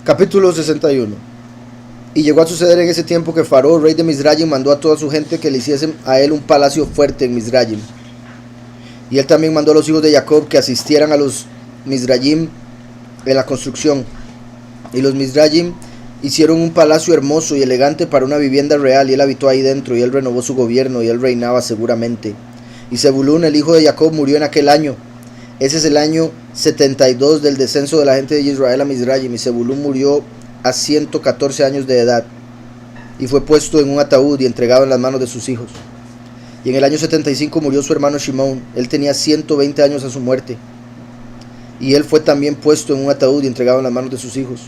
Capítulo 61. Y llegó a suceder en ese tiempo que Faraón, rey de Mizrayim, mandó a toda su gente que le hiciesen a él un palacio fuerte en Mizrayim. Y él también mandó a los hijos de Jacob que asistieran a los Mizrayim en la construcción. Y los Mizrayim hicieron un palacio hermoso y elegante para una vivienda real, y él habitó ahí dentro, y él renovó su gobierno, y él reinaba seguramente. Y Zebulún, el hijo de Jacob, murió en aquel año. Ese es el año 72 del descenso de la gente de Israel a Mizrayim, y Zebulún murió a 114 años de edad, y fue puesto en un ataúd y entregado en las manos de sus hijos. Y en el año 75 murió su hermano Shimón. Él tenía 120 años a su muerte, y él fue también puesto en un ataúd y entregado en las manos de sus hijos.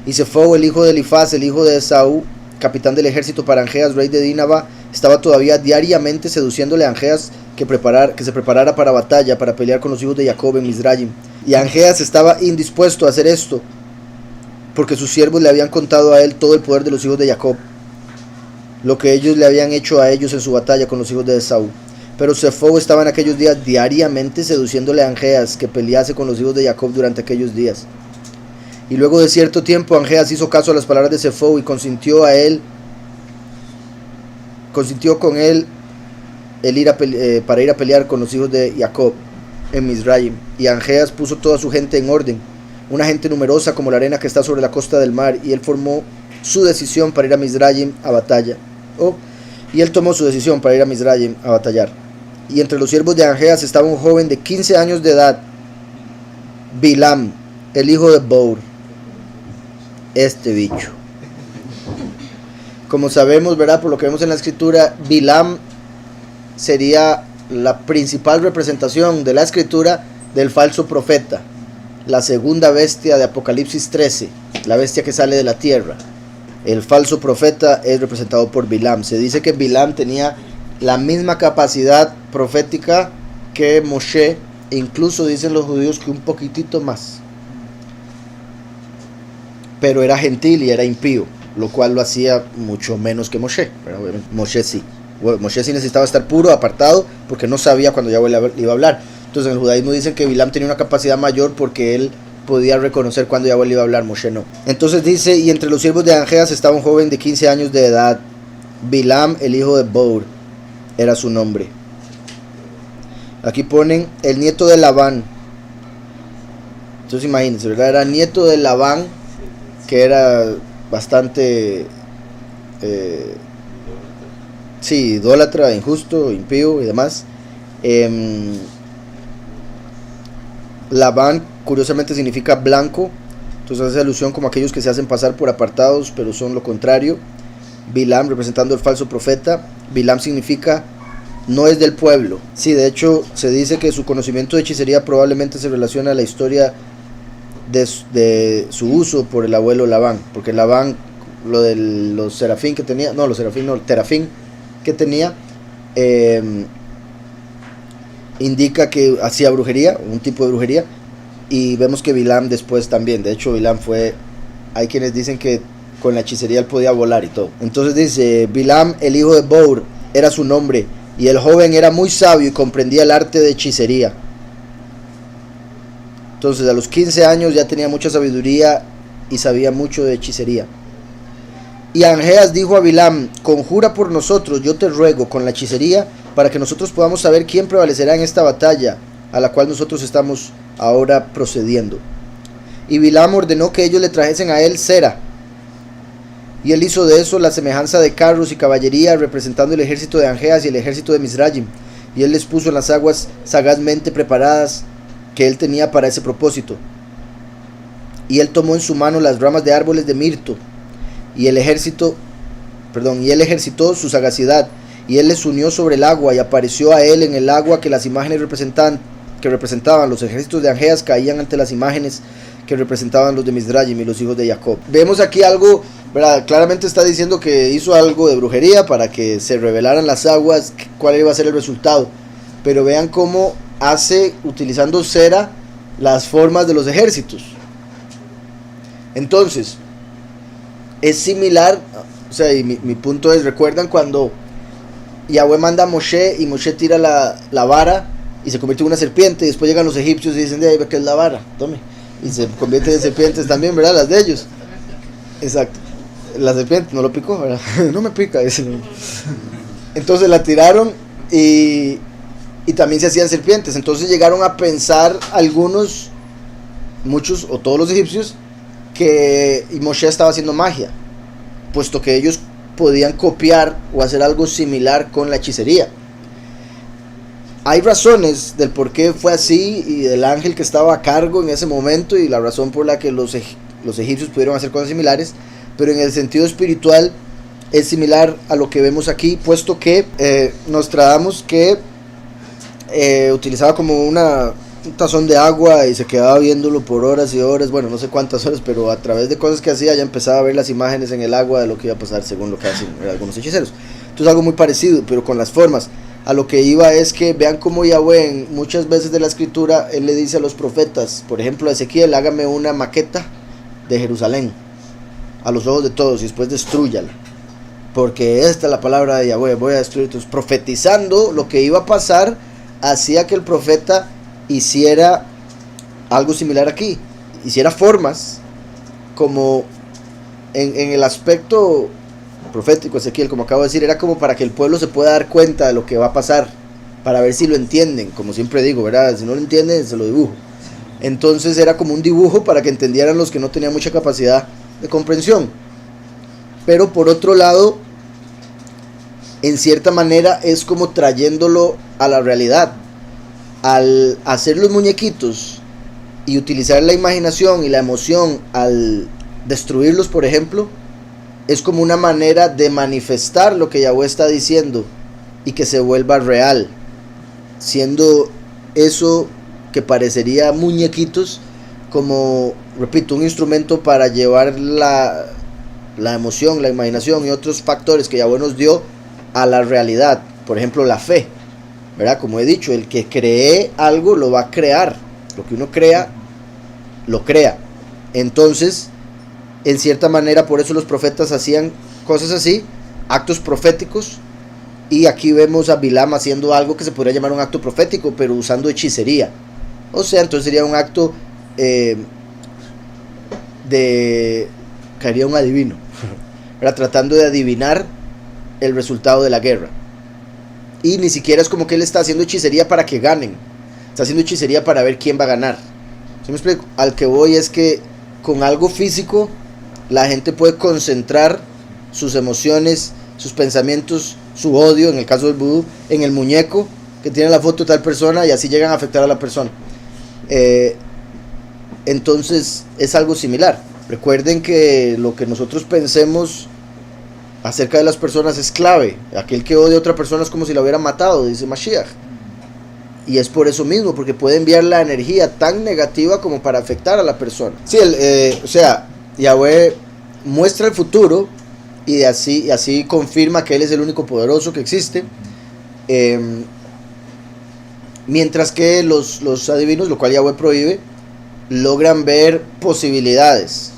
Y Sefo, el hijo de Elifaz, el hijo de Esaú, capitán del ejército para Angeas, rey de Dinaba, estaba todavía diariamente seduciéndole a Angeas que se preparara para batalla, para pelear con los hijos de Jacob en Mizrayim. Y Angeas estaba indispuesto a hacer esto, porque sus siervos le habían contado a él todo el poder de los hijos de Jacob, lo que ellos le habían hecho a ellos en su batalla con los hijos de Esaú. Pero Sefo estaba en aquellos días diariamente seduciéndole a Angeas que pelease con los hijos de Jacob durante aquellos días. Y luego de cierto tiempo Angeas hizo caso a las palabras de Sefo y consintió con él para ir a pelear con los hijos de Jacob en Mizrayim. Y Angeas puso toda su gente en orden, una gente numerosa como la arena que está sobre la costa del mar, y él formó su decisión para ir a Mizrayim a batalla. Y él tomó su decisión para ir a Mizrayim a batallar. Y entre los siervos de Angeas estaba un joven de 15 años de edad, Bilam, el hijo de Bour. Este bicho, como sabemos, ¿verdad? Por lo que vemos en la escritura, Bilam sería la principal representación de la escritura del falso profeta, la segunda bestia de Apocalipsis 13, la bestia que sale de la tierra. El falso profeta es representado por Bilam. Se dice que Bilam tenía la misma capacidad profética que Moshe, e incluso dicen los judíos que un poquitito más, pero era gentil y era impío, lo cual lo hacía mucho menos que Moshe. Pero Moshe sí necesitaba estar puro, apartado, porque no sabía cuando Yahweh le iba a hablar. Entonces en el judaísmo dicen que Bilam tenía una capacidad mayor porque él podía reconocer cuando Yahweh le iba a hablar, Moshe no. Entonces dice, y entre los siervos de Angeas estaba un joven de 15 años de edad, Bilam, el hijo de Bour, era su nombre. Aquí ponen el nieto de Labán. Entonces imagínense, ¿verdad? Era nieto de Labán, que era bastante idólatra, injusto, impío y demás. Labán curiosamente significa blanco, entonces hace alusión como aquellos que se hacen pasar por apartados pero son lo contrario. Bilam representando el falso profeta. Bilam significa no es del pueblo. Sí, de hecho se dice que su conocimiento de hechicería probablemente se relaciona a la historia de su uso por el abuelo Labán, porque Labán, lo de los serafín que tenía, terafín que tenía, indica que hacía brujería, un tipo de brujería, y vemos que Bilam después también. De hecho Bilam hay quienes dicen que con la hechicería él podía volar y todo. Entonces dice, Bilam, el hijo de Bour, era su nombre, y el joven era muy sabio y comprendía el arte de hechicería. Entonces a los 15 años ya tenía mucha sabiduría y sabía mucho de hechicería. Y Angeas dijo a Bilam, conjura por nosotros, yo te ruego, con la hechicería, para que nosotros podamos saber quién prevalecerá en esta batalla a la cual nosotros estamos ahora procediendo. Y Bilam ordenó que ellos le trajesen a él cera, y él hizo de eso la semejanza de carros y caballería, representando el ejército de Angeas y el ejército de Mizrayim, y él les puso en las aguas sagazmente preparadas que él tenía para ese propósito. Y él tomó en su mano las ramas de árboles de mirto, y él ejercitó su sagacidad, y él les unió sobre el agua, y apareció a él en el agua que las imágenes que representaban los ejércitos de Angeas caían ante las imágenes que representaban los de Mizrayim y los hijos de Jacob. Vemos aquí algo, ¿verdad? Claramente está diciendo que hizo algo de brujería para que se revelaran las aguas, cuál iba a ser el resultado. Pero vean cómo hace, utilizando cera, las formas de los ejércitos. Entonces es similar, o sea, y mi punto es, ¿recuerdan cuando Yahweh manda a Moshe y Moshe tira la vara y se convierte en una serpiente, y después llegan los egipcios y dicen, de ahí ve que es la vara, tome, y se convierten en serpientes también, ¿verdad? Las de ellos. Exacto. La serpiente no lo picó, ¿verdad? No me pica, dice. Entonces la tiraron y también se hacían serpientes. Entonces llegaron a pensar algunos, muchos o todos los egipcios, que Moshe estaba haciendo magia, puesto que ellos podían copiar o hacer algo similar con la hechicería. Hay razones del por qué fue así y del ángel que estaba a cargo en ese momento y la razón por la que los egipcios pudieron hacer cosas similares, pero en el sentido espiritual es similar a lo que vemos aquí, puesto que Nostradamus, que utilizaba como un tazón de agua y se quedaba viéndolo por horas y horas, bueno, no sé cuántas horas, pero a través de cosas que hacía ya empezaba a ver las imágenes en el agua de lo que iba a pasar según lo que hacen algunos hechiceros. Entonces algo muy parecido, pero con las formas. A lo que iba es que vean cómo Yahweh en muchas veces de la escritura, él le dice a los profetas, por ejemplo a Ezequiel, hágame una maqueta de Jerusalén a los ojos de todos y después destrúyala, porque esta es la palabra de Yahweh, voy a destruir. Entonces, profetizando lo que iba a pasar, hacía que el profeta hiciera algo similar aquí, hiciera formas, como en el aspecto profético. Ezequiel, como acabo de decir, era como para que el pueblo se pueda dar cuenta de lo que va a pasar, para ver si lo entienden, como siempre digo, ¿verdad? Si no lo entienden, se lo dibujo. Entonces era como un dibujo para que entendieran los que no tenían mucha capacidad de comprensión. Pero por otro lado, en cierta manera es como trayéndolo a la realidad. Al hacer los muñequitos y utilizar la imaginación y la emoción al destruirlos, por ejemplo, es como una manera de manifestar lo que Yahweh está diciendo y que se vuelva real, siendo eso que parecería muñequitos como, repito, un instrumento para llevar la emoción, la imaginación y otros factores que Yahweh nos dio a la realidad. Por ejemplo, la fe, ¿verdad? Como he dicho, el que cree algo lo va a crear. Lo que uno crea, lo crea. Entonces, en cierta manera, por eso los profetas hacían cosas así, actos proféticos. Y aquí vemos a Bilam haciendo algo que se podría llamar un acto profético, pero usando hechicería. O sea, entonces sería un acto caería un adivino, ¿verdad? Tratando de adivinar el resultado de la guerra. Y ni siquiera es como que él está haciendo hechicería para que ganen, está haciendo hechicería para ver quién va a ganar. ¿Sí me explico? Al que voy es que con algo físico la gente puede concentrar sus emociones, sus pensamientos, su odio, en el caso del vudú, en el muñeco que tiene la foto de tal persona, y así llegan a afectar a la persona. Entonces es algo similar. Recuerden que lo que nosotros pensemos acerca de las personas es clave. Aquel que odia a otra persona es como si la hubiera matado, dice Mashiach. Y es por eso mismo, porque puede enviar la energía tan negativa como para afectar a la persona. Sí, o sea, Yahweh muestra el futuro y así confirma que Él es el único poderoso que existe. Mientras que los adivinos, lo cual Yahweh prohíbe, logran ver posibilidades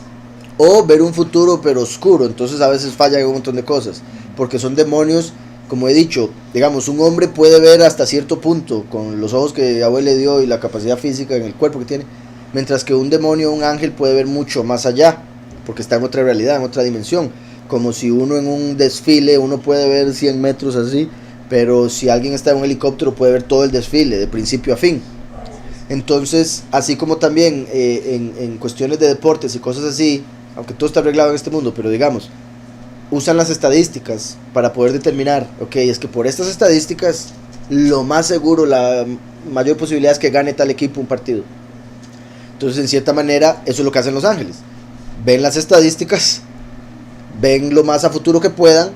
o ver un futuro pero oscuro. Entonces a veces fallan en un montón de cosas, porque son demonios. Como he dicho, digamos, un hombre puede ver hasta cierto punto con los ojos que Yahweh le dio y la capacidad física en el cuerpo que tiene, mientras que un demonio, un ángel, puede ver mucho más allá, porque está en otra realidad, en otra dimensión. Como si uno en un desfile, uno puede ver 100 metros así, pero si alguien está en un helicóptero puede ver todo el desfile, de principio a fin. Entonces, así como también en cuestiones de deportes y cosas así, aunque todo está arreglado en este mundo, pero digamos, usan las estadísticas para poder determinar, ok, es que por estas estadísticas lo más seguro, la mayor posibilidad es que gane tal equipo un partido. Entonces, en cierta manera, eso es lo que hacen los ángeles. Ven las estadísticas, ven lo más a futuro que puedan,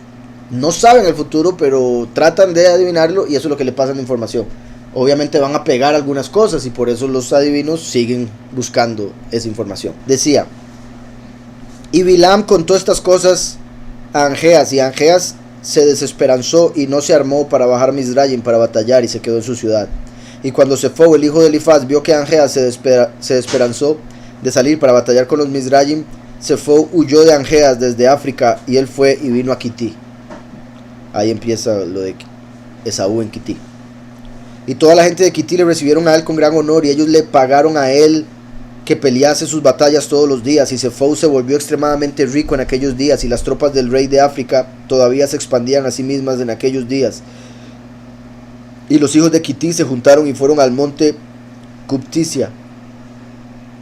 no saben el futuro, pero tratan de adivinarlo, y eso es lo que le pasan de información. Obviamente van a pegar algunas cosas, y por eso los adivinos siguen buscando esa información. Decía, y Bilam contó estas cosas a Angeas, y Angeas se desesperanzó y no se armó para bajar Mizraim para batallar, y se quedó en su ciudad. Y cuando se fue, el hijo de Elifaz vio que Angeas se desesperanzó de salir para batallar con los Mizraim, se fue, huyó de Angeas desde África, y él fue y vino a Kití. Ahí empieza lo de Esaú en Kití. Y toda la gente de Kití le recibieron a él con gran honor, y ellos le pagaron a él que pelease sus batallas todos los días, y Sefou se volvió extremadamente rico en aquellos días, y las tropas del rey de África todavía se expandían a sí mismas en aquellos días. Y los hijos de Kití se juntaron y fueron al monte Kuptisia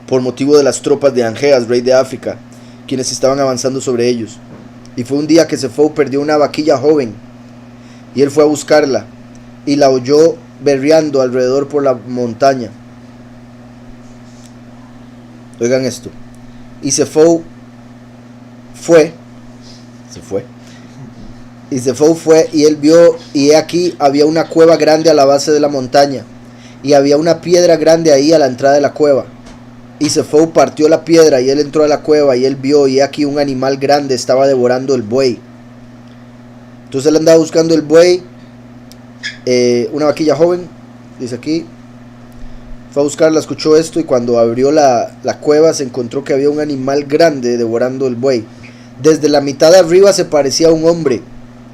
por motivo de las tropas de Angeas, rey de África, quienes estaban avanzando sobre ellos. Y fue un día que Sefou perdió una vaquilla joven, y él fue a buscarla, y la oyó berreando alrededor por la montaña. Oigan esto. Y Sefou fue. Y Sefou fue, y él vio, y aquí había una cueva grande a la base de la montaña, y había una piedra grande ahí a la entrada de la cueva. Y Sefou partió la piedra, y él entró a la cueva, y él vio, y aquí un animal grande estaba devorando el buey. Entonces él andaba buscando el buey, una vaquilla joven, dice aquí. Fue a buscarla, escuchó esto, y cuando abrió la cueva se encontró que había un animal grande devorando el buey. Desde la mitad de arriba se parecía a un hombre,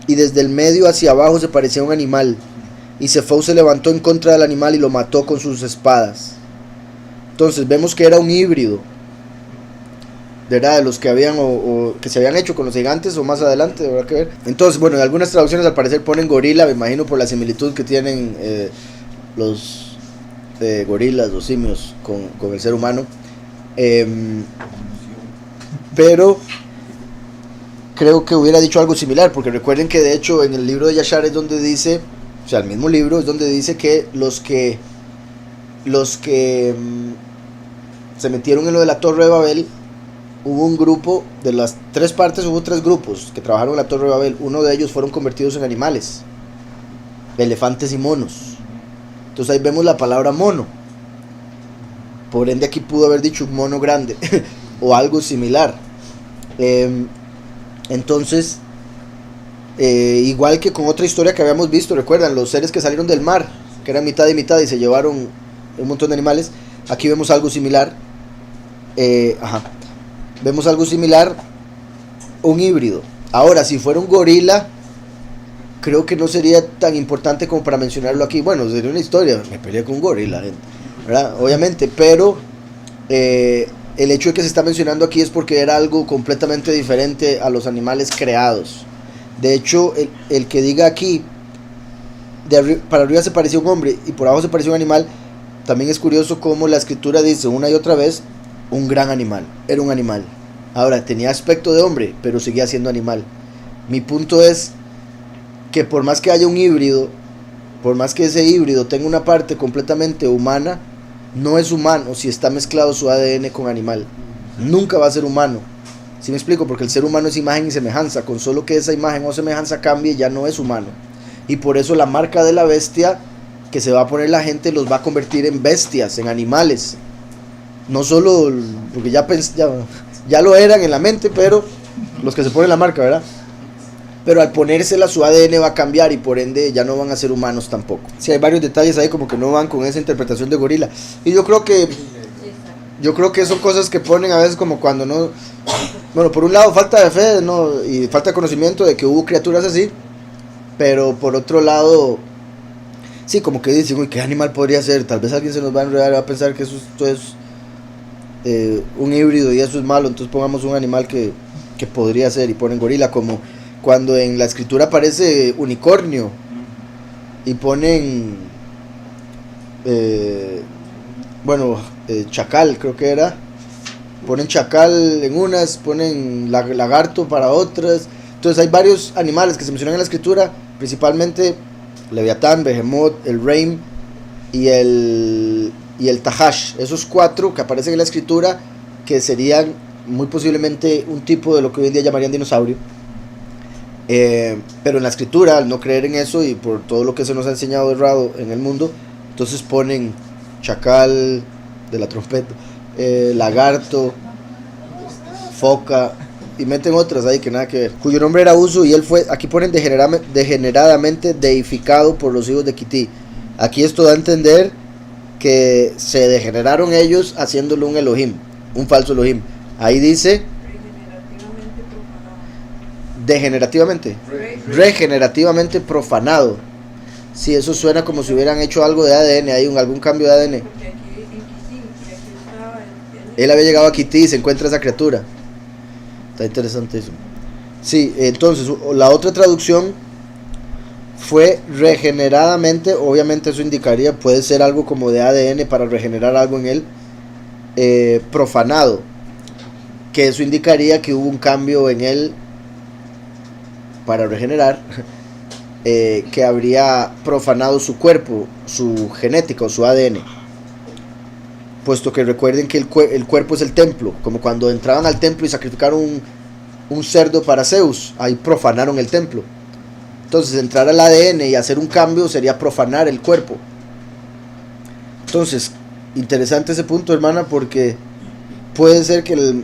y desde el medio hacia abajo se parecía a un animal. Y Sefou se levantó en contra del animal y lo mató con sus espadas. Entonces vemos que era un híbrido, ¿verdad? De los que habían o que se habían hecho con los gigantes o más adelante, habrá que ver. Entonces, bueno, en algunas traducciones al parecer ponen gorila, me imagino por la similitud que tienen los gorilas o simios con el ser humano, pero creo que hubiera dicho algo similar, porque recuerden que de hecho en el libro de Yashar es donde dice, o sea, el mismo libro es donde dice que los que se metieron en lo de la Torre de Babel, hubo un grupo, de las tres partes hubo tres grupos que trabajaron en la Torre de Babel. Uno de ellos fueron convertidos en animales, elefantes y monos. Entonces ahí vemos la palabra mono. Por ende aquí pudo haber dicho un mono grande o algo similar. Entonces, igual que con otra historia que habíamos visto, recuerdan, los seres que salieron del mar, que eran mitad y mitad y se llevaron un montón de animales. Aquí vemos algo similar. Vemos algo similar, un híbrido. Ahora, si fuera un gorila, creo que no sería tan importante como para mencionarlo aquí. Bueno, sería una historia, me peleé con un gorila, ¿verdad? Obviamente, pero el hecho de que se está mencionando aquí es porque era algo completamente diferente a los animales creados. De hecho, el que diga aquí, para arriba se parecía un hombre y por abajo se parecía un animal, también es curioso cómo la escritura dice una y otra vez, un gran animal, era un animal. Ahora, tenía aspecto de hombre, pero seguía siendo animal. Mi punto es que por más que haya un híbrido, por más que ese híbrido tenga una parte completamente humana, no es humano si está mezclado su ADN con animal. Nunca va a ser humano. ¿Sí me explico? Porque el ser humano es imagen y semejanza. Con solo que esa imagen o semejanza cambie, ya no es humano. Y por eso la marca de la bestia que se va a poner la gente los va a convertir en bestias, en animales. No solo porque ya lo eran en la mente, pero los que se ponen la marca, ¿verdad? Pero al ponérsela su ADN va a cambiar y por ende ya no van a ser humanos tampoco. Sí, hay varios detalles ahí como que no van con esa interpretación de gorila. Y yo creo que son cosas que ponen a veces como cuando no... Bueno, por un lado falta de fe, ¿no? Y falta de conocimiento de que hubo criaturas así. Pero por otro lado, sí, como que dicen, uy, ¿qué animal podría ser? Tal vez alguien se nos va a enredar y va a pensar que esto es un híbrido y eso es malo. Entonces pongamos un animal que podría ser y ponen gorila, como cuando en la escritura aparece unicornio y ponen chacal, creo que era, ponen chacal en unas, ponen lagarto para otras. Entonces hay varios animales que se mencionan en la escritura, principalmente Leviatán, Behemoth, el Reim y el Tahash. Esos cuatro que aparecen en la escritura, que serían muy posiblemente un tipo de lo que hoy en día llamarían dinosaurio. Pero en la escritura, al no creer en eso y por todo lo que se nos ha enseñado errado en el mundo, entonces ponen chacal de la trompeta, lagarto, foca, y meten otras ahí que nada que ver, cuyo nombre era Uso, y él fue, aquí ponen degeneradamente deificado por los hijos de Kití. Aquí esto da a entender que se degeneraron ellos haciéndolo un Elohim, un falso Elohim. Ahí dice regenerativamente profanado. Sí, eso suena como si hubieran hecho algo de ADN, hay algún cambio de ADN. Porque aquí en Kissimmee, aquí estaba Él había llegado a Kití y se encuentra esa criatura. Está interesante eso. Sí, entonces la otra traducción fue regeneradamente. Obviamente eso indicaría, puede ser algo como de ADN para regenerar algo en él, profanado, que eso indicaría que hubo un cambio en él para regenerar, que habría profanado su cuerpo, su genética o su ADN, puesto que recuerden que el cuerpo es el templo, como cuando entraban al templo y sacrificaron un cerdo para Zeus, ahí profanaron el templo. Entonces entrar al ADN y hacer un cambio sería profanar el cuerpo. Entonces, interesante ese punto, hermana, porque puede ser que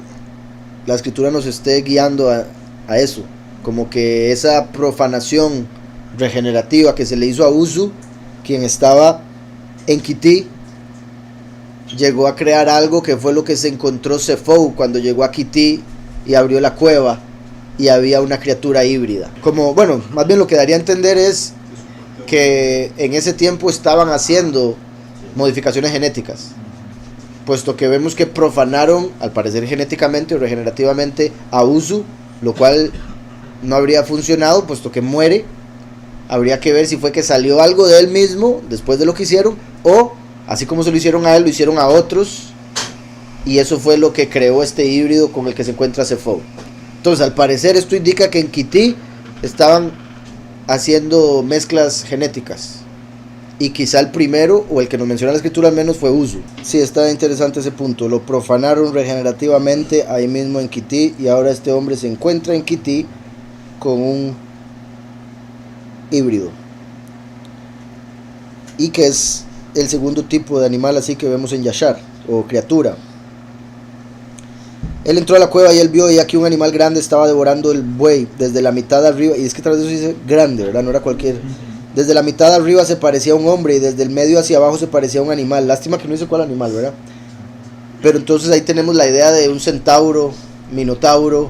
la escritura nos esté guiando a eso, como que esa profanación regenerativa que se le hizo a Uzu, quien estaba en Kití, llegó a crear algo que fue lo que se encontró Sefou cuando llegó a Kití y abrió la cueva y había una criatura híbrida. Como, bueno, más bien lo que daría a entender es que en ese tiempo estaban haciendo modificaciones genéticas, puesto que vemos que profanaron, al parecer genéticamente o regenerativamente, a Uzu, lo cual no habría funcionado, puesto que muere. Habría que ver si fue que salió algo de él mismo después de lo que hicieron, o así como se lo hicieron a él, lo hicieron a otros, y eso fue lo que creó este híbrido con el que se encuentra Sefou. Entonces, al parecer, esto indica que en Kití estaban haciendo mezclas genéticas, y quizá el primero, o el que nos menciona la escritura al menos, fue Uzu. Sí, está interesante ese punto. Lo profanaron regenerativamente ahí mismo en Kití, y ahora este hombre se encuentra en Kití con un híbrido, y que es el segundo tipo de animal así que vemos en Yashar, o criatura. Él entró a la cueva y él vio, y aquí un animal grande estaba devorando el buey desde la mitad arriba, y es que tras de eso dice grande, ¿verdad? No era cualquier. Desde la mitad arriba se parecía a un hombre, y desde el medio hacia abajo se parecía a un animal. Lástima que no dice cuál animal, ¿verdad? Pero entonces ahí tenemos la idea de un centauro, minotauro,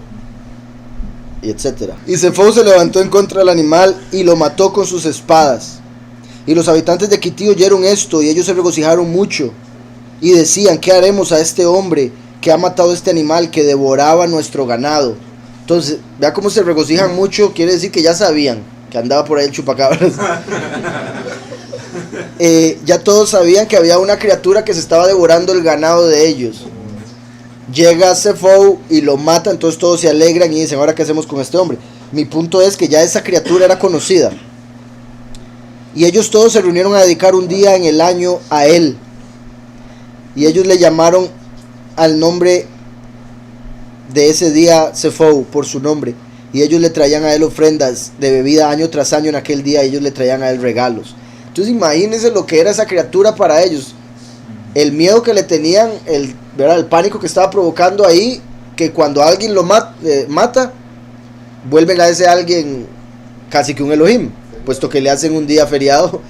y etcétera. Y Sefou se levantó en contra del animal y lo mató con sus espadas. Y los habitantes de Kití oyeron esto, y ellos se regocijaron mucho, y decían: ¿qué haremos a este hombre que ha matado este animal que devoraba nuestro ganado? Entonces, vea cómo se regocijan mucho, quiere decir que ya sabían que andaba por ahí el chupacabras. Ya todos sabían que había una criatura que se estaba devorando el ganado de ellos. Llega Sefou y lo mata, entonces todos se alegran y dicen: ¿ahora qué hacemos con este hombre? Mi punto es que ya esa criatura era conocida, y ellos todos se reunieron a dedicar un día en el año a él, y ellos le llamaron al nombre de ese día Sefou, por su nombre, y ellos le traían a él ofrendas de bebida año tras año en aquel día, y ellos le traían a él regalos. Entonces imagínense lo que era esa criatura para ellos, el miedo que le tenían, ¿verdad? El pánico que estaba provocando ahí, que cuando alguien lo mata, vuelven a ese alguien casi que un Elohim, puesto que le hacen un día feriado,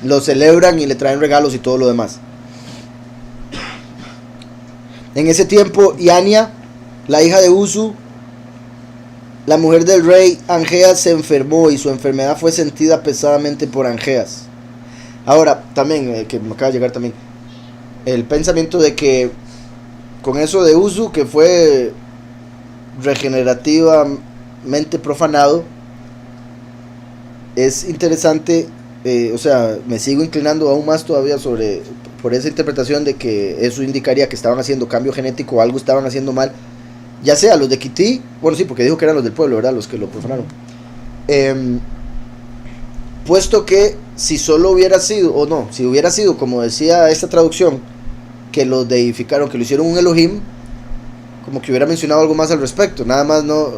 lo celebran y le traen regalos y todo lo demás. En ese tiempo, Iania, la hija de Uzu, la mujer del rey Angeas, se enfermó, y su enfermedad fue sentida pesadamente por Angeas. Ahora, también, que me acaba de llegar también, el pensamiento de que con eso de Uzu, que fue regenerativamente profanado, es interesante, o sea, me sigo inclinando aún más todavía por esa interpretación de que eso indicaría que estaban haciendo cambio genético o algo estaban haciendo mal, ya sea los de Kití, bueno sí, porque dijo que eran los del pueblo, ¿verdad? Los que lo profanaron, puesto que si solo hubiera sido, o no, si hubiera sido como decía esta traducción, que lo deificaron, que lo hicieron un Elohim, como que hubiera mencionado algo más al respecto. Nada más no,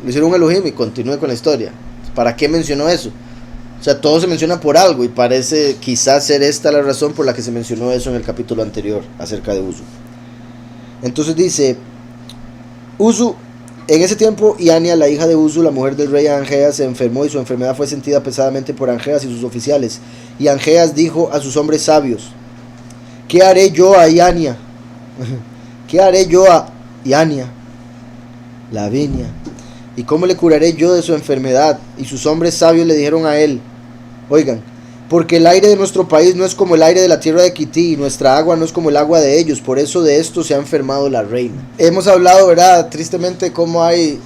lo hicieron un Elohim y continúe con la historia. ¿Para qué mencionó eso? O sea, todo se menciona por algo, y parece quizás ser esta la razón por la que se mencionó eso en el capítulo anterior acerca de Uzu. Entonces dice: Uzu, en ese tiempo Iania, la hija de Uzu, la mujer del rey Angeas, se enfermó, y su enfermedad fue sentida pesadamente por Angeas y sus oficiales. Y Angeas dijo a sus hombres sabios: ¿qué haré yo a Iania? ¿Qué haré yo a Iania, la viña? ¿Y cómo le curaré yo de su enfermedad? Y sus hombres sabios le dijeron a él: oigan, porque el aire de nuestro país no es como el aire de la tierra de Kití, y nuestra agua no es como el agua de ellos, por eso de esto se ha enfermado la reina. Hemos hablado, ¿verdad? Tristemente, cómo hay,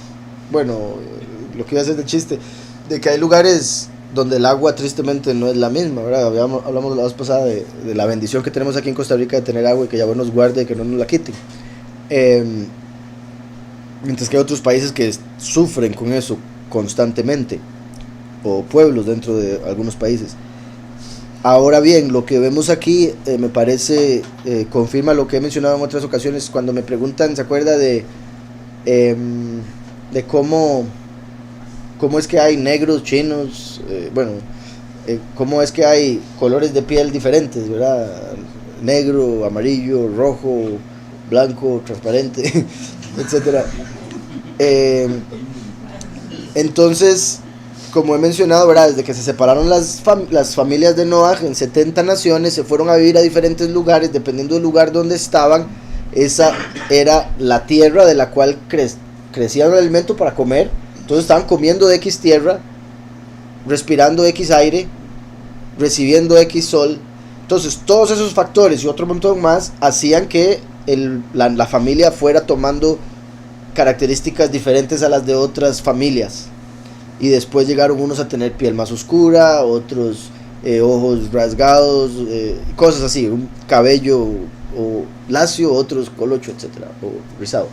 bueno, lo que iba a hacer de chiste, de que hay lugares donde el agua tristemente no es la misma, ¿verdad? Hablamos la vez pasada de la bendición que tenemos aquí en Costa Rica de tener agua y que Yahweh nos guarde y que no nos la quiten. Mientras que hay otros países que sufren con eso constantemente, o pueblos dentro de algunos países. Ahora bien, lo que vemos aquí me parece confirma lo que he mencionado en otras ocasiones cuando me preguntan, ¿se acuerda de cómo es que hay negros, chinos, cómo es que hay colores de piel diferentes, ¿verdad? Negro, amarillo, rojo, blanco, transparente, etcétera. Entonces, como he mencionado, ¿verdad? Desde que se separaron las familias de Noaj en 70 naciones, se fueron a vivir a diferentes lugares, dependiendo del lugar donde estaban. Esa era la tierra de la cual crecían el alimento para comer. Entonces estaban comiendo de X tierra, respirando X aire, recibiendo X sol. Entonces todos esos factores y otro montón más hacían que la familia fuera tomando características diferentes a las de otras familias. Y después llegaron unos a tener piel más oscura, otros ojos rasgados, cosas así, un cabello o lacio, otros colocho, etcétera, o rizado.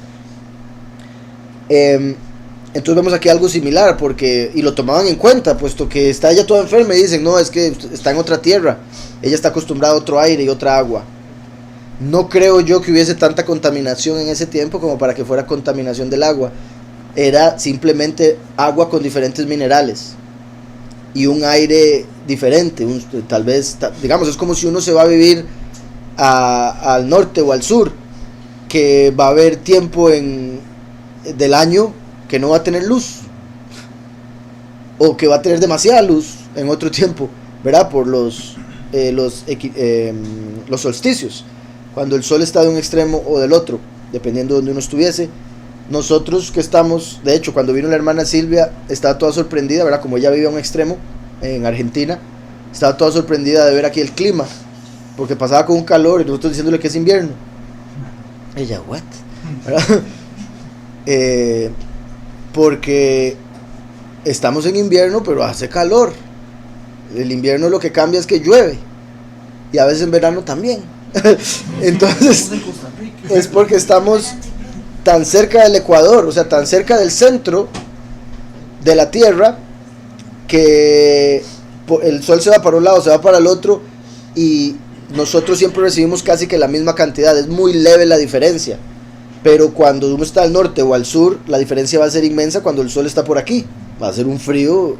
Entonces vemos aquí algo similar, y lo tomaban en cuenta, puesto que está ella toda enferma y dicen, no, es que está en otra tierra, ella está acostumbrada a otro aire y otra agua. No creo yo que hubiese tanta contaminación en ese tiempo como para que fuera contaminación del agua. Era simplemente agua con diferentes minerales y un aire diferente, tal vez, digamos, es como si uno se va a vivir al norte o al sur, que va a haber tiempo del año que no va a tener luz, o que va a tener demasiada luz en otro tiempo, ¿verdad? Por los solsticios, cuando el sol está de un extremo o del otro, dependiendo de donde uno estuviese. Nosotros que estamos, de hecho, cuando vino la hermana Silvia, estaba toda sorprendida, ¿verdad? Como ella vive a un extremo, en Argentina, estaba toda sorprendida de ver aquí el clima, porque pasaba con un calor y nosotros diciéndole que es invierno. Ella, ¿what? ¿Verdad? Porque estamos en invierno, pero hace calor. El invierno lo que cambia es que llueve, y a veces en verano también. Entonces, es porque estamos tan cerca del Ecuador, o sea, tan cerca del centro de la Tierra, que el sol se va para un lado, se va para el otro, y nosotros siempre recibimos casi que la misma cantidad. Es muy leve la diferencia, pero cuando uno está al norte o al sur, la diferencia va a ser inmensa. Cuando el sol está por aquí, va a ser un frío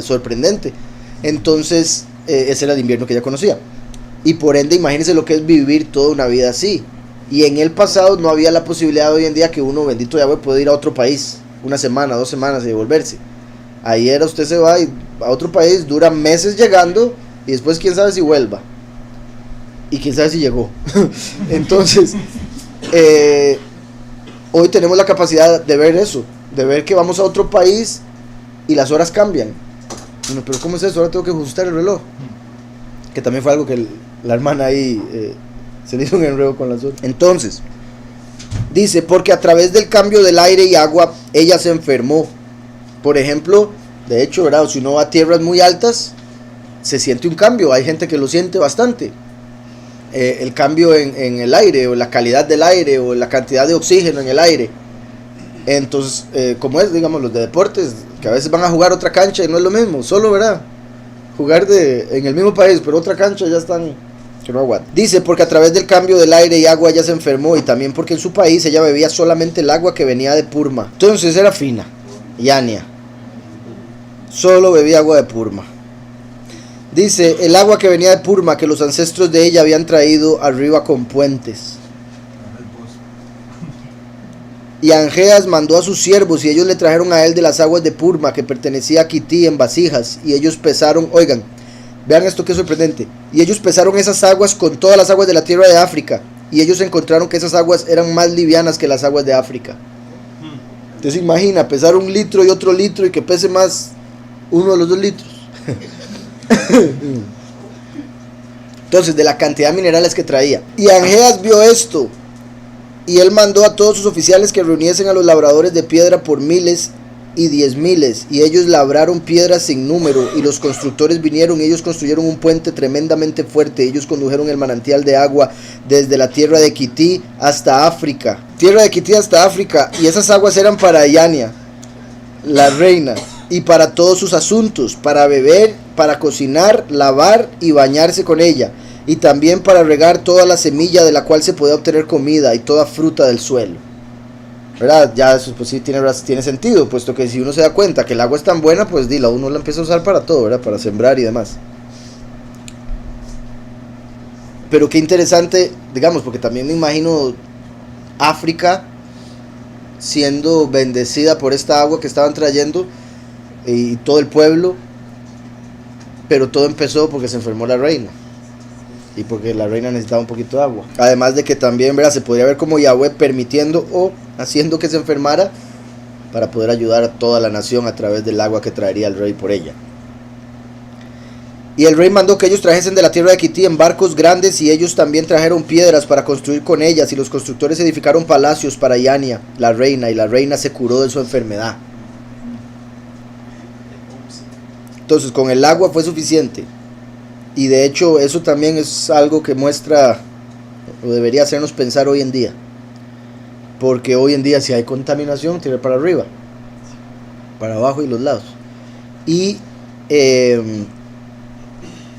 sorprendente. Entonces, ese era el invierno que ella conocía, y por ende, imagínense lo que es vivir toda una vida así. Y en el pasado no había la posibilidad de hoy en día que uno, bendito Yahweh, puede ir a otro país una semana, 2 semanas y devolverse. Ahí era, usted se va a otro país, dura meses llegando, y después quién sabe si vuelva, y quién sabe si llegó. Entonces, hoy tenemos la capacidad de ver eso, de ver que vamos a otro país y las horas cambian. Bueno, pero ¿cómo es eso? Ahora tengo que ajustar el reloj, que también fue algo que la hermana ahí se le hizo un enredo con las horas. Entonces, dice, porque a través del cambio del aire y agua, ella se enfermó. Por ejemplo, de hecho, ¿verdad? Si uno va a tierras muy altas, se siente un cambio. Hay gente que lo siente bastante. El cambio en el aire, o la calidad del aire, o la cantidad de oxígeno en el aire. Entonces, como es, digamos, los de deportes, que a veces van a jugar otra cancha y no es lo mismo, solo, ¿verdad? Jugar en el mismo país, pero otra cancha ya están que no aguanta. Dice, porque a través del cambio del aire y agua ella se enfermó, y también porque en su país ella bebía solamente el agua que venía de Purma. Entonces era fina, Yania, solo bebía agua de Purma. Dice, el agua que venía de Purma, que los ancestros de ella habían traído arriba con puentes. Y Angeas mandó a sus siervos, y ellos le trajeron a él de las aguas de Purma, que pertenecía a Kití, en vasijas, y ellos pesaron, oigan, vean esto que es sorprendente, y ellos pesaron esas aguas con todas las aguas de la tierra de África, y ellos encontraron que esas aguas eran más livianas que las aguas de África. Entonces imagina, pesar 1 litro y otro litro, y que pese más uno de los 2 litros. Entonces, de la cantidad de minerales que traía. Y Angeas vio esto, y él mandó a todos sus oficiales que reuniesen a los labradores de piedra por miles y 10,000, y ellos labraron piedras sin número, y los constructores vinieron, y ellos construyeron un puente tremendamente fuerte. Ellos condujeron el manantial de agua desde la tierra de Kití hasta África. Tierra de Kití hasta África, y esas aguas eran para Iania, la reina, y para todos sus asuntos, para beber, para cocinar, lavar y bañarse con ella, y también para regar toda la semilla de la cual se podía obtener comida y toda fruta del suelo. ¿Verdad? Ya eso pues sí tiene sentido, puesto que si uno se da cuenta que el agua es tan buena, pues uno la empieza a usar para todo, ¿verdad? Para sembrar y demás. Pero qué interesante, digamos, porque también me imagino África siendo bendecida por esta agua que estaban trayendo, y todo el pueblo, pero todo empezó porque se enfermó la reina, y porque la reina necesitaba un poquito de agua. Además de que también, ¿verdad?, se podría ver como Yahweh permitiendo o haciendo que se enfermara para poder ayudar a toda la nación a través del agua que traería el rey por ella. Y el rey mandó que ellos trajesen de la tierra de Kití en barcos grandes, y ellos también trajeron piedras para construir con ellas, y los constructores edificaron palacios para Iania, la reina, y la reina se curó de su enfermedad. Entonces, con el agua fue suficiente. Y de hecho, eso también es algo que muestra, o debería hacernos pensar hoy en día. Porque hoy en día, si hay contaminación, tiene para arriba, para abajo y los lados. Y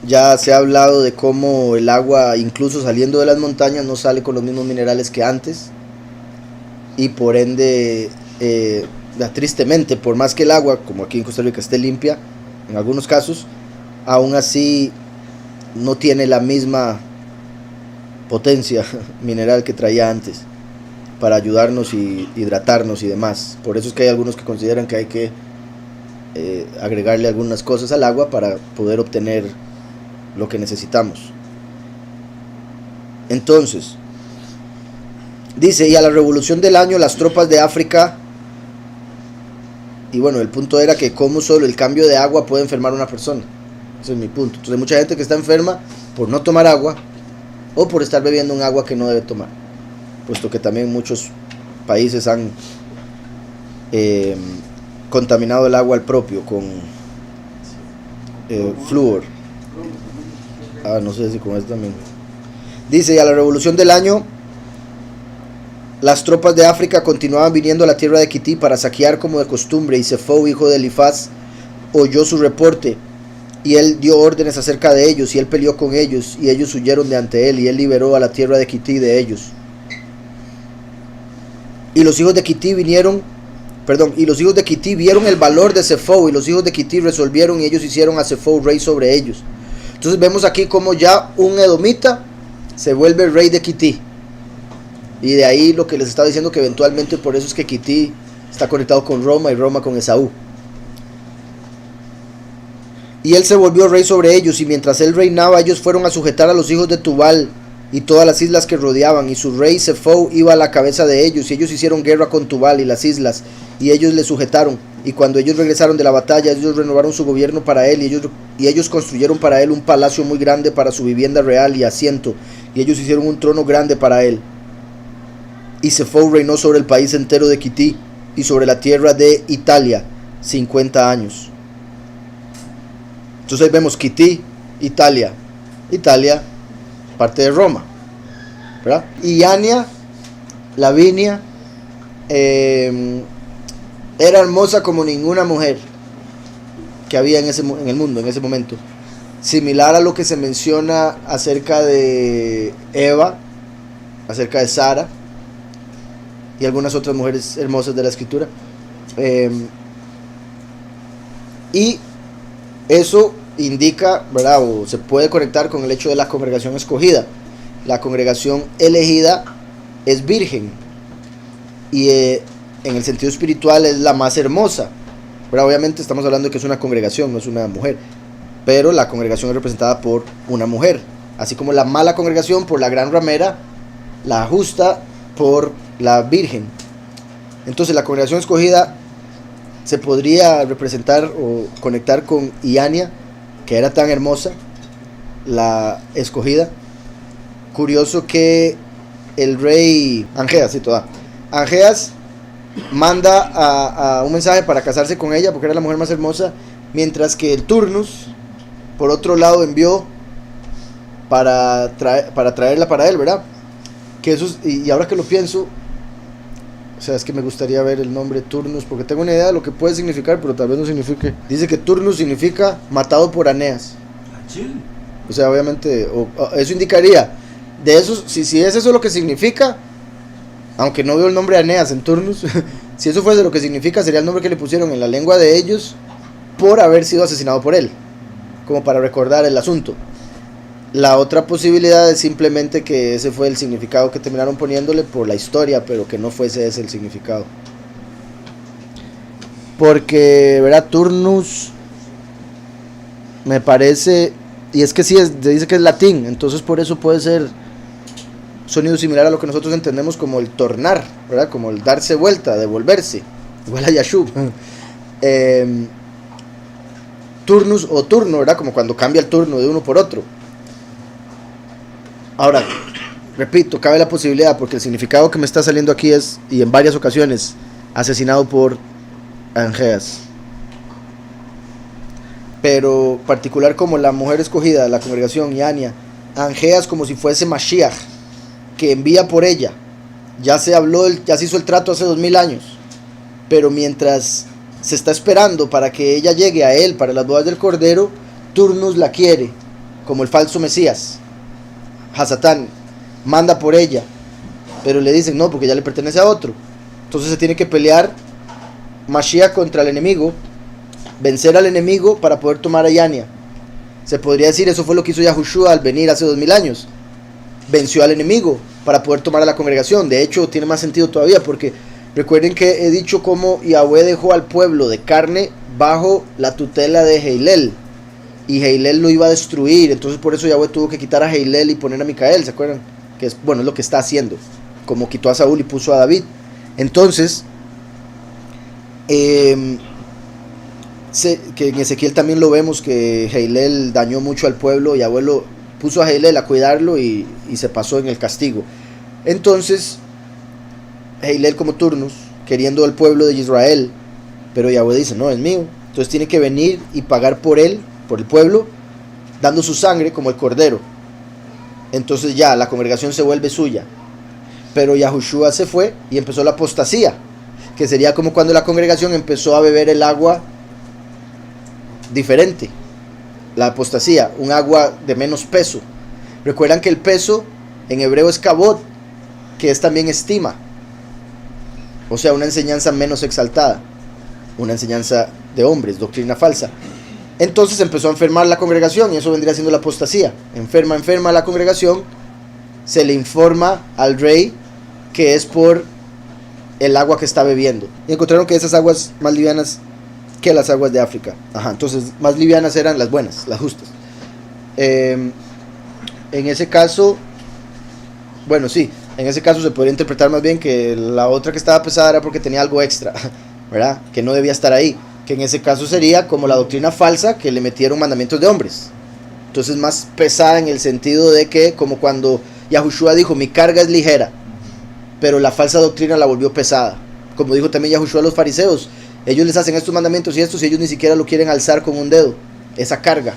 ya se ha hablado de cómo el agua, incluso saliendo de las montañas, no sale con los mismos minerales que antes. Y por ende, tristemente, por más que el agua, como aquí en Costa Rica, esté limpia, en algunos casos, aún así no tiene la misma potencia mineral que traía antes para ayudarnos y hidratarnos y demás. Por eso es que hay algunos que consideran que hay que agregarle algunas cosas al agua para poder obtener lo que necesitamos. Entonces, dice, y a la revolución del año las tropas de África, y bueno, el punto era que cómo solo el cambio de agua puede enfermar a una persona. Ese es mi punto. Entonces hay mucha gente que está enferma por no tomar agua, o por estar bebiendo un agua que no debe tomar, puesto que también muchos países han contaminado el agua al propio con flúor. No sé si con esto también. Dice, y a la revolución del año las tropas de África continuaban viniendo a la tierra de Kití para saquear como de costumbre, y Sefo, hijo de Elifaz, oyó su reporte, y él dio órdenes acerca de ellos, y él peleó con ellos, y ellos huyeron de ante él, y él liberó a la tierra de Kití de ellos. Y los hijos de Kití vieron el valor de Sefo, y los hijos de Kití resolvieron, y ellos hicieron a Sefo rey sobre ellos. Entonces vemos aquí como ya un edomita se vuelve rey de Kití. Y de ahí lo que les estaba diciendo, que eventualmente por eso es que Kití está conectado con Roma y Roma con Esaú. Y él se volvió rey sobre ellos, y mientras él reinaba, ellos fueron a sujetar a los hijos de Tubal y todas las islas que rodeaban, y su rey Sefo iba a la cabeza de ellos, y ellos hicieron guerra con Tubal y las islas, y ellos le sujetaron. Y cuando ellos regresaron de la batalla, ellos renovaron su gobierno para él, y ellos construyeron para él un palacio muy grande para su vivienda real y asiento, y ellos hicieron un trono grande para él. Y Sefo reinó sobre el país entero de Kití y sobre la tierra de Italia 50 años. Entonces ahí vemos Kití, Italia, parte de Roma, ¿verdad? Y Iania, Lavinia, era hermosa como ninguna mujer que había en el mundo en ese momento. Similar a lo que se menciona acerca de Eva, acerca de Sara y algunas otras mujeres hermosas de la escritura. Y eso indica, ¿verdad?, o se puede conectar con el hecho de la congregación escogida. La congregación elegida es virgen, y en el sentido espiritual es la más hermosa, ¿verdad? Obviamente estamos hablando de que es una congregación, no es una mujer, pero la congregación es representada por una mujer, así como la mala congregación por la gran ramera, la justa por la virgen. Entonces la congregación escogida se podría representar o conectar con Iania, que era tan hermosa, la escogida. Curioso que el rey Angeas, sí, toda. Angeas manda a un mensaje para casarse con ella porque era la mujer más hermosa, mientras que el Turnus, por otro lado, envió para traerla para él, ¿verdad? Que eso y ahora que lo pienso, o sea, es que me gustaría ver el nombre Turnus, porque tengo una idea de lo que puede significar, pero tal vez no signifique. Dice que Turnus significa matado por Aeneas. O sea, obviamente, eso indicaría, de eso, si es eso lo que significa, aunque no veo el nombre de Aeneas en Turnus, si eso fuese lo que significa, sería el nombre que le pusieron en la lengua de ellos por haber sido asesinado por él, como para recordar el asunto. La otra posibilidad es simplemente que ese fue el significado que terminaron poniéndole por la historia, pero que no fuese ese el significado. Porque, ¿verdad? Turnus me parece, y es que sí, dice que es latín, entonces por eso puede ser sonido similar a lo que nosotros entendemos como el tornar, ¿verdad? Como el darse vuelta, devolverse, igual a Yashub. Turnus o turno, ¿verdad? Como cuando cambia el turno de uno por otro. Ahora, repito, cabe la posibilidad, porque el significado que me está saliendo aquí es, y en varias ocasiones, asesinado por Angeas. Pero particular como la mujer escogida de la congregación, Yania, Angeas como si fuese Mashiach, que envía por ella. Ya se hizo el trato hace 2000 años, pero mientras se está esperando para que ella llegue a él para las bodas del Cordero, Turnus la quiere, como el falso Mesías. Hasatán manda por ella, pero le dicen no, porque ya le pertenece a otro. Entonces se tiene que pelear Mashiach contra el enemigo, vencer al enemigo para poder tomar a Yania. Se podría decir, eso fue lo que hizo Yahushua al venir hace 2000 años. Venció al enemigo para poder tomar a la congregación. De hecho, tiene más sentido todavía, porque recuerden que he dicho cómo Yahweh dejó al pueblo de carne bajo la tutela de Heilel, y Heilel lo iba a destruir. Entonces por eso Yahweh tuvo que quitar a Heilel y poner a Micael, ¿se acuerdan? Que es, bueno, es lo que está haciendo, como quitó a Saúl y puso a David. Entonces que en Ezequiel también lo vemos, que Heilel dañó mucho al pueblo, y Yahweh lo puso a Heilel a cuidarlo y se pasó en el castigo. Entonces Heilel como Turnus, queriendo al pueblo de Israel, pero Yahweh dice, no, es mío. Entonces tiene que venir y pagar por él, por el pueblo, dando su sangre como el cordero. Entonces ya la congregación se vuelve suya. Pero Yahushua se fue y empezó la apostasía, que sería como cuando la congregación empezó a beber el agua diferente. La apostasía, un agua de menos peso. Recuerdan que el peso en hebreo es kabod, que es también estima, o sea, una enseñanza menos exaltada, una enseñanza de hombres, doctrina falsa. Entonces empezó a enfermar la congregación, y eso vendría siendo la apostasía. Enferma la congregación, se le informa al rey que es por el agua que está bebiendo, y encontraron que esas aguas más livianas que las aguas de África. Entonces más livianas eran las buenas, las justas. En ese caso, bueno, sí, en ese caso se podría interpretar más bien que la otra que estaba pesada era porque tenía algo extra, ¿verdad? Que no debía estar ahí. Que en ese caso sería como la doctrina falsa, que le metieron mandamientos de hombres. Entonces más pesada en el sentido de que, como cuando Yahushua dijo, mi carga es ligera, pero la falsa doctrina la volvió pesada. Como dijo también Yahushua a los fariseos, ellos les hacen estos mandamientos y estos, y ellos ni siquiera lo quieren alzar con un dedo, esa carga.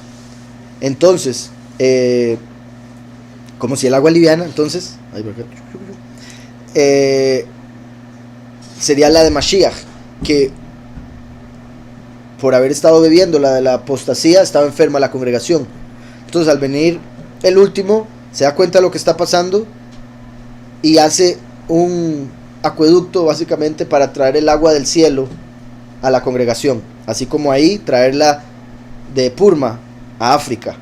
Entonces, como si el agua es liviana, entonces sería la de Mashiach, que por haber estado bebiendo la de la apostasía, estaba enferma la congregación. Entonces al venir el último, se da cuenta de lo que está pasando y hace un acueducto básicamente para traer el agua del cielo a la congregación, así como ahí traerla de Purma a África,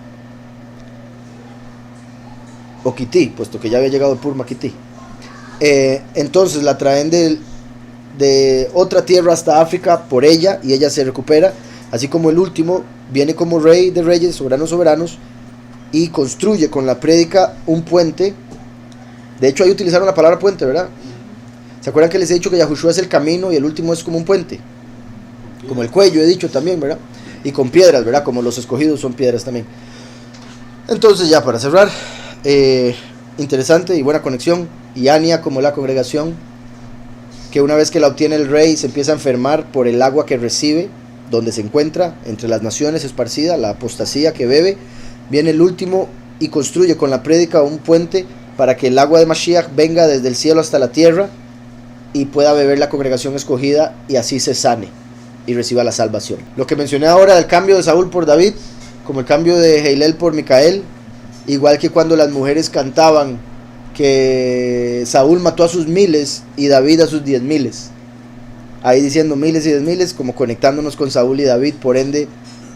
o Kití, puesto que ya había llegado de Purma a Kití. Entonces la traen de otra tierra hasta África por ella, y ella se recupera, así como el último viene como rey de reyes, soberanos, y construye con la prédica un puente. De hecho ahí utilizaron la palabra puente, ¿verdad? ¿Se acuerdan que les he dicho que Yahushua es el camino y el último es como un puente? Como el cuello he dicho también, ¿verdad? y con piedras, ¿verdad? Como los escogidos son piedras también. Entonces ya para cerrar, interesante y buena conexión. Y Anya como la congregación, que una vez que la obtiene el rey se empieza a enfermar por el agua que recibe, donde se encuentra entre las naciones esparcida, la apostasía que bebe. Viene el último y construye con la prédica un puente para que el agua de Mashiach venga desde el cielo hasta la tierra y pueda beber la congregación escogida y así se sane y reciba la salvación. Lo que mencioné ahora del cambio de Saúl por David, como el cambio de Heilel por Micael, igual que cuando las mujeres cantaban que Saúl mató a sus miles y David a sus 10,000. Ahí diciendo miles y 10,000, como conectándonos con Saúl y David, por ende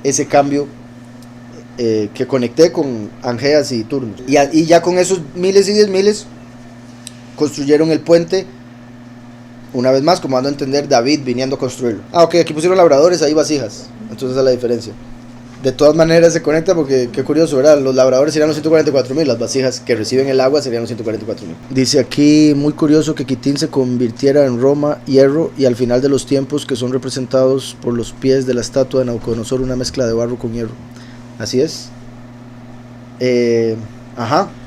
ese cambio que conecté con Angeas y Turnos. Y ya con esos miles y 10,000 construyeron el puente, una vez más, como dando a entender David viniendo a construirlo. Ok, aquí pusieron labradores, ahí vasijas, entonces esa es la diferencia. De todas maneras se conecta porque, qué curioso, ¿verdad? Los labradores serían los 144,000, las vasijas que reciben el agua serían los 144,000. Dice aquí, muy curioso que Quitín se convirtiera en Roma, hierro, y al final de los tiempos que son representados por los pies de la estatua de Nabucodonosor, una mezcla de barro con hierro. Así es.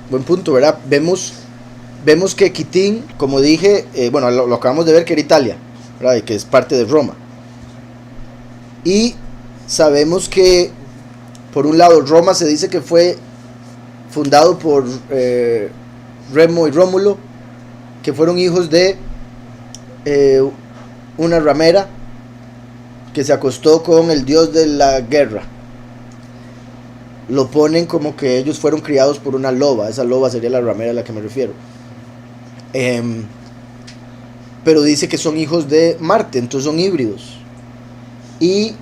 Buen punto, ¿verdad? Vemos que Quitín, como dije, bueno, lo acabamos de ver que era Italia, ¿verdad? Y que es parte de Roma. Y sabemos que, por un lado, Roma se dice que fue fundado por Remo y Rómulo, que fueron hijos de una ramera que se acostó con el dios de la guerra. Lo ponen como que ellos fueron criados por una loba. Esa loba sería la ramera a la que me refiero. Pero dice que son hijos de Marte, entonces son híbridos. Y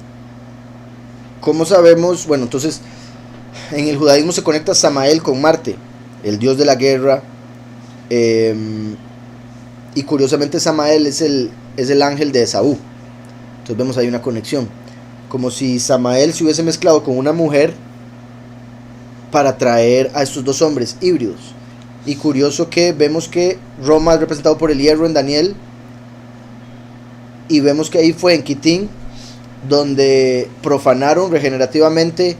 como sabemos, bueno, entonces en el judaísmo se conecta Samael con Marte, el dios de la guerra. Y curiosamente Samael es el ángel de Esaú. Entonces vemos ahí una conexión, como si Samael se hubiese mezclado con una mujer para traer a estos dos hombres híbridos. Y curioso que vemos que Roma es representado por el hierro en Daniel, y vemos que ahí fue en Quitín donde profanaron regenerativamente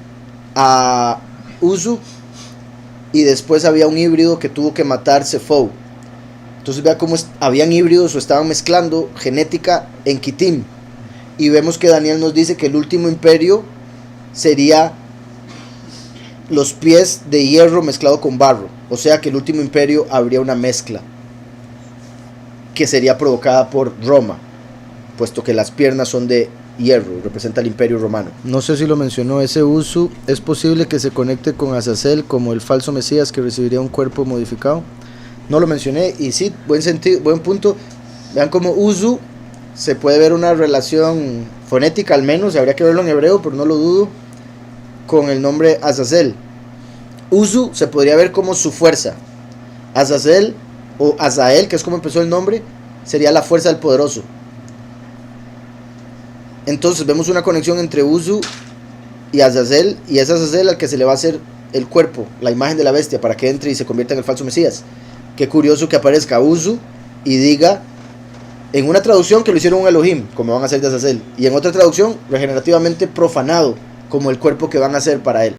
a Uzu, y después había un híbrido que tuvo que matar Sefou. Entonces vea cómo habían híbridos o estaban mezclando genética en Quitín. Y vemos que Daniel nos dice que el último imperio sería los pies de hierro mezclado con barro. O sea que el último imperio habría una mezcla que sería provocada por Roma, puesto que las piernas son de hierro, representa el imperio romano. No sé si lo mencionó, ese Uzu es posible que se conecte con Azazel como el falso Mesías que recibiría un cuerpo modificado. No lo mencioné, y sí, buen punto. Vean cómo Uzu se puede ver una relación fonética, al menos, habría que verlo en hebreo, pero no lo dudo, con el nombre Azazel. Uzu se podría ver como su fuerza. Azazel o Azael, que es como empezó el nombre, sería la fuerza del poderoso. Entonces vemos una conexión entre Uzu y Azazel, y es Azazel al que se le va a hacer el cuerpo, la imagen de la bestia, para que entre y se convierta en el falso Mesías. Qué curioso que aparezca Uzu y diga en una traducción que lo hicieron un Elohim, como van a hacer de Azazel, y en otra traducción regenerativamente profanado, como el cuerpo que van a hacer para él.